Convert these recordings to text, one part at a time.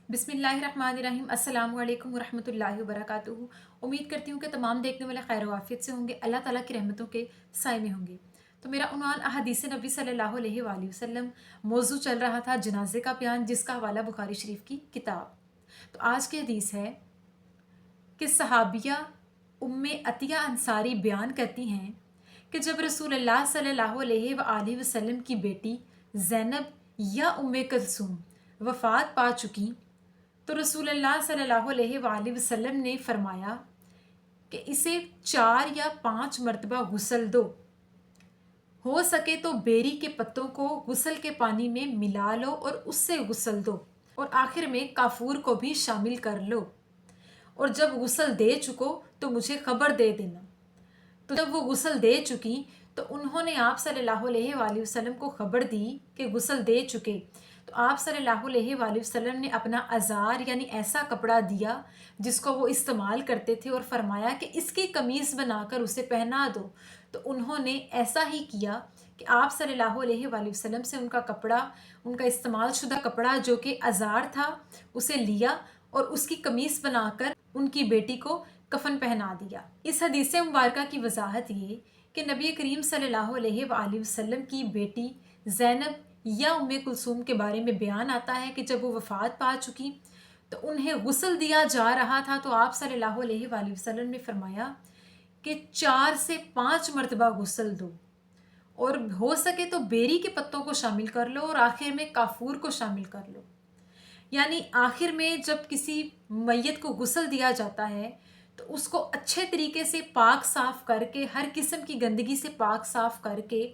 बिस्मिल्लाहिर्रहमानिर्रहीम अस्सलाम वालेकुम वरहमतुल्लाहि वबरकातुहू। उम्मीद करती हूँ कि तमाम देखने वाले खैर वाफियत से होंगे, अल्लाह ताला की रहमतों के साए में होंगे। तो मेरा उन्वान अहादीस नबी सल्लल्लाहु अलैहि वसल्लम मौजू चल रहा था जनाजे का बयान, जिसका हवाला बुखारी शरीफ की किताब। तो आज की हदीस है कि सहाबिया उम्मे अतिया अंसारी बयान करती हैं कि जब रसूलुल्लाह सल्लल्लाहु अलैहि वसल्लम की बेटी ज़ैनब या उम्मे कुलसूम वफ़ात पा चुकी, तो रसूलुल्लाह सल्लल्लाहु अलैहि वसल्लम ने फरमाया कि इसे 4 या 5 मरतबा गुस्ल दो। हो सके तो बेरी के पत्तों को गुस्ल के पानी में मिला लो और उससे गुस्ल दो, और आखिर में काफूर को भी शामिल कर लो, और जब गुस्ल दे चुको तो मुझे खबर दे देना। तो जब वो गुस्ल दे चुकी तो उन्होंने आप सल्लल्लाहु अलैहि वसल्लम को खबर दी कि गुस्ल दे चुके। तो आप सल्लल्लाहु अलैहि वसल्लम ने अपना अज़ार यानी ऐसा कपड़ा दिया जिसको वो इस्तेमाल करते थे, और फरमाया कि इसकी कमीज़ बनाकर उसे पहना दो। तो उन्होंने ऐसा ही किया कि आप सल्लल्लाहु अलैहि वसल्लम से उनका कपड़ा, उनका इस्तेमाल शुदा कपड़ा जो कि अज़ार था, उसे लिया और उसकी कमीज़ बनाकर उनकी बेटी को कफन पहना दिया। इस हदीस मुबारका की वजाहत ये कि नबी करीम सल्लल्लाहु अलैहि वसल्लम की बेटी ज़ैनब या उम्मे कुलसूम के बारे में बयान आता है कि जब वो वफ़ात पा चुकी तो उन्हें गुस्ल दिया जा रहा था। तो आप सल्लल्लाहु अलैहि वसल्लम ने फरमाया कि 4 से 5 मरतबा गुस्ल दो, और हो सके तो बेरी के पत्तों को शामिल कर लो, और आखिर में काफूर को शामिल कर लो। यानी आखिर में जब किसी मैयत को गुस्ल दिया जाता है तो उसको अच्छे तरीके से पाक साफ़ करके, हर किस्म की गंदगी से पाक साफ़ करके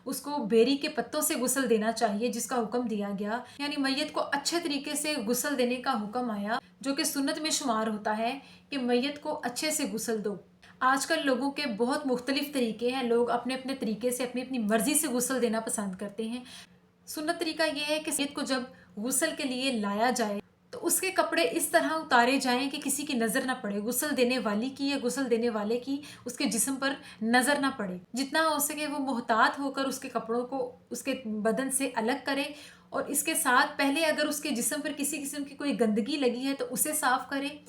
उसको बेरी के पत्तों से गुस्ल देना चाहिए, जिसका हुक्म दिया गया। यानी मैयत को अच्छे तरीके से गुस्ल देने का हुक्म आया, जो कि सुन्नत में शुमार होता है कि मैयत को अच्छे से गुस्ल दो। आजकल लोगों के बहुत मुख्तलिफ तरीके हैं, लोग अपने अपने तरीके से अपनी अपनी मर्ज़ी से गुस्ल देना पसंद करते हैं। सुन्नत तरीका यह है कि मैयत को जब गुस्ल के लिए लाया जाए तो उसके कपड़े इस तरह उतारे जाएं कि किसी की नज़र ना पड़े, गुस्ल देने वाली की या गुस्ल देने वाले की उसके जिस्म पर नज़र ना पड़े। जितना हो सके वो मोहतात होकर उसके कपड़ों को उसके बदन से अलग करे, और इसके साथ पहले अगर उसके जिस्म पर किसी किस्म की कोई गंदगी लगी है तो उसे साफ़ करे।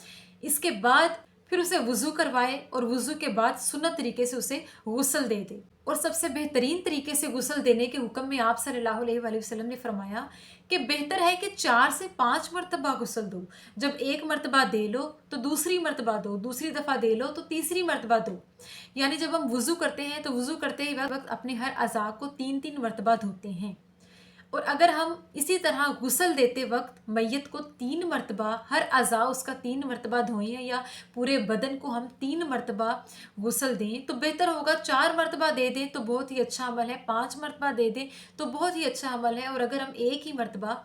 इसके बाद फिर उसे वज़ू करवाए, और वज़ू के बाद सुन्नत तरीके से उसे गुस्ल दे दे। और सबसे बेहतरीन तरीके से गुस्ल देने के हुक्म में आप सल्लल्लाहु अलैहि वसल्लम ने फरमाया कि बेहतर है कि 4 से 5 मरतबा गुस्ल दो। जब एक मरतबा दे लो तो दूसरी मरतबा दो, दूसरी दफ़ा दे लो तो तीसरी मरतबा दो। यानी जब हम वज़ू करते हैं तो वज़ू करते ही वक्त अपने हर अज़ा को 3-3 मरतबा धोते हैं, और अगर हम इसी तरह गुस्ल देते वक्त मैयत को 3 मरतबा, हर अज़ा उसका 3 मरतबा धोएं, या पूरे बदन को हम 3 मरतबा गुस्ल दें तो बेहतर होगा। 4 मरतबा दे दें तो बहुत ही अच्छा अमल है, 5 मरतबा दे दें तो बहुत ही अच्छा अमल है, और अगर हम एक ही मरतबा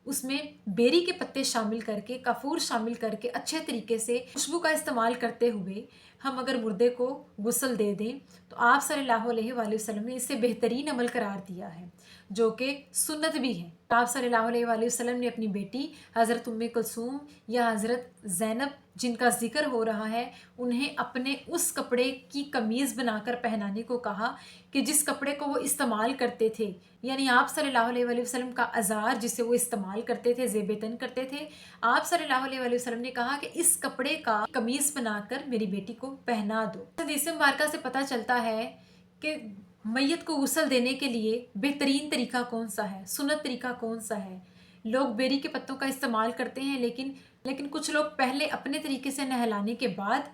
उसमें बेरी के पत्ते शामिल करके, कपूर शामिल करके, अच्छे तरीके से खुशबू का इस्तेमाल करते हुए हम अगर मुर्दे को गुस्ल दे दें तो आप सल्लल्लाहु अलैहि वसल्लम ने इसे बेहतरीन अमल करार दिया है, जो कि सुन्नत भी है। आप सल्लल्लाहु अलैहि वसल्लम ने अपनी बेटी हज़रत उम्मे कुलसूम या हज़रत ज़ैनब, जिनका जिक्र हो रहा है, उन्हें अपने उस कपड़े की कमीज़ बनाकर पहनाने को कहा कि जिस कपड़े को वो इस्तेमाल करते थे। यानी आप सल्लल्लाहु अलैहि वसल्लम का अज़ार जिसे वो इस्तेमाल करते थे, ज़ेब-ए-तन करते थे, आप सल्लल्लाहु अलैहि वसल्लम ने कहा कि इस कपड़े का कमीज़ बनाकर मेरी बेटी को पहना दो। हदीस मुबारका से पता चलता है कि मैयत को गुस्ल देने के लिए बेहतरीन तरीका कौन सा है, सुन्नत तरीका कौन सा है। लोग बेरी के पत्तों का इस्तेमाल करते हैं, लेकिन कुछ लोग पहले अपने तरीके से नहलाने के बाद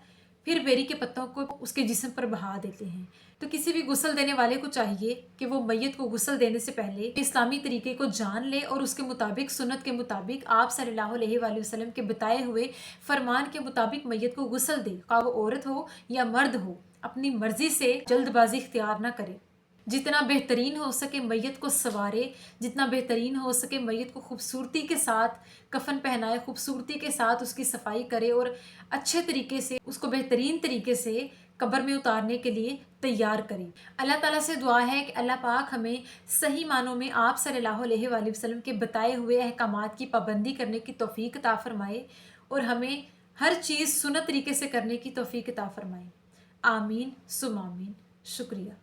फिर बेरी के पत्तों को उसके जिस्म पर बहा देते हैं। तो किसी भी गुस्ल देने वाले को चाहिए कि वो मैयत को गुस्ल देने से पहले इस्लामी तरीके को जान ले, और उसके मुताबिक, सुन्नत के मुताबिक, आप सल्लल्लाहु अलैहि वसल्लम के बताए हुए फरमान के मुताबिक मैयत को गुस्ल दे। खा वो औरत हो या मर्द हो, अपनी मर्जी से जल्दबाजी इख्तियार ना करे। जितना बेहतरीन हो सके मैयत को संवारे, जितना बेहतरीन हो सके मैयत को खूबसूरती के साथ कफन पहनाए, खूबसूरती के साथ उसकी सफाई करे, और अच्छे तरीके से उसको बेहतरीन तरीके से कब्र में उतारने के लिए तैयार करें। अल्लाह ताला से दुआ है कि अल्लाह पाक हमें सही मानों में आप सल्लल्लाहु अलैहि वसल्लम के बताए हुए अहकामात की पाबंदी करने की तौफीक अता फरमाए, और हमें हर चीज़ सुन्नत तरीके से करने की तौफीक अता फरमाए। आमीन सुम आमीन। शुक्रिया।